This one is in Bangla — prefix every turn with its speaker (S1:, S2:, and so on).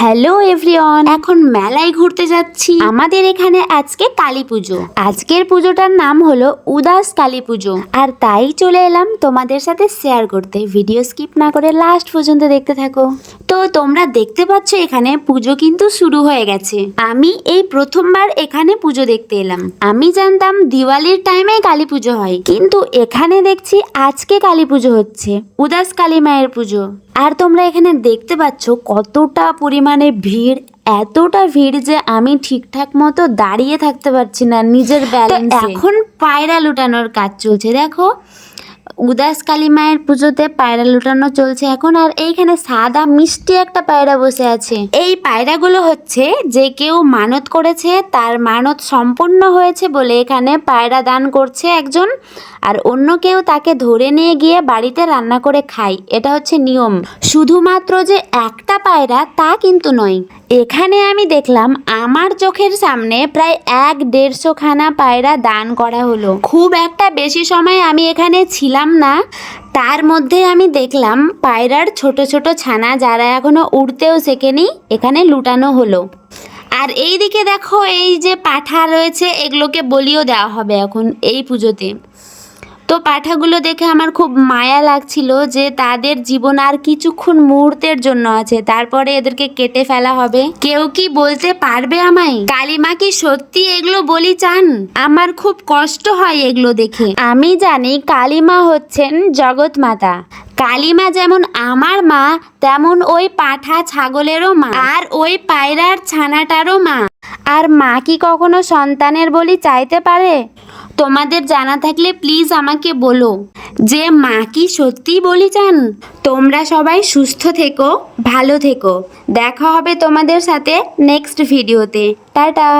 S1: হ্যালো এভরিওয়ান, এখন মেলায় ঘুরতে যাচ্ছি। আমাদের এখানে আজকে কালী পুজো। আজকের পুজোটার নাম হলো উদাস কালী পুজো, আর তাই চলে এলাম তোমাদের সাথে শেয়ার করতে। ভিডিও স্কিপ না করে লাস্ট পর্যন্ত দেখতে থাকো। তো তোমরা দেখতে পাচ্ছ এখানে পুজো কিন্তু শুরু হয়ে গেছে। আমি এই প্রথমবার এখানে পুজো দেখতে এলাম। আমি জানতাম দিওয়ালির টাইমে কালী পুজো হয়, কিন্তু এখানে দেখছি আজকে কালী পুজো হচ্ছে, উদাস কালী মায়ের পুজো। আর তোমরা এখানে দেখতে পাচ্ছ কতটা পরিমাণে ভিড়, এতটা ভিড় যে আমি ঠিকঠাক মতো দাঁড়িয়ে থাকতে পারছি না নিজের ব্যালেন্সে। এখন পায়রা লুটানোর কাজ চলছে, দেখো উদাস কালী মায়ের পুজোতে পায়রা লুটানো চলছে এখন। আর এইখানে সাদা মিষ্টি একটা পায়রা বসে আছে। এই পায়রাগুলো হচ্ছে যে কেউ মানত করেছে, তার মানত সম্পূর্ণ হয়েছে বলে এখানে পায়রা দান করছে একজন, আর অন্য কেউ তাকে ধরে নিয়ে গিয়ে বাড়িতে রান্না করে খায়। এটা হচ্ছে নিয়ম। শুধুমাত্র যে একটা পায়রা তা কিন্তু নয়, এখানে আমি দেখলাম আমার চোখের সামনে প্রায় 1-150 খানা পায়রা দান করা হলো। খুব একটা বেশি সময় আমি এখানে ছিলাম না, তার মধ্যে আমি দেখলাম পায়রার ছোট ছোট ছানা যারা এখনো উড়তেও শেখেনি এখানে লুটানো হলো। আর এই দিকে দেখো এই যে পাঠা রয়েছে, এগুলোকে বলিও দেওয়া হবে এখন এই পুজোতে। তো পাঠাগুলো দেখে আমার খুব মায়া লাগছিল যে তাদের জীবন আর কিছুক্ষণ মুহূর্তের জন্য আছে, তারপরে এদেরকে কেটে ফেলা হবে। কেউ কি বলতে পারবে আমায় কালীমা কি সত্যি এগুলো বলি চান? আমার খুব কষ্ট হয় এগুলো দেখে। আমি জানি কালীমা হচ্ছেন জগৎ মাতা। কালীমা যেমন আমার মা, তেমন ওই পাঠা ছাগলেরও মা, আর ওই পায়রার ছানাটারও মা। আর মা কি কখনো সন্তানের বলি চাইতে পারে? তোমাদের জানা থাকলে প্লিজ আমাকে বলো যে মা কি সত্যি বলি চান। তোমরা সবাই সুস্থ থেকো, ভালো থেকো। দেখা হবে তোমাদের সাথে নেক্সট ভিডিওতে। টাটা।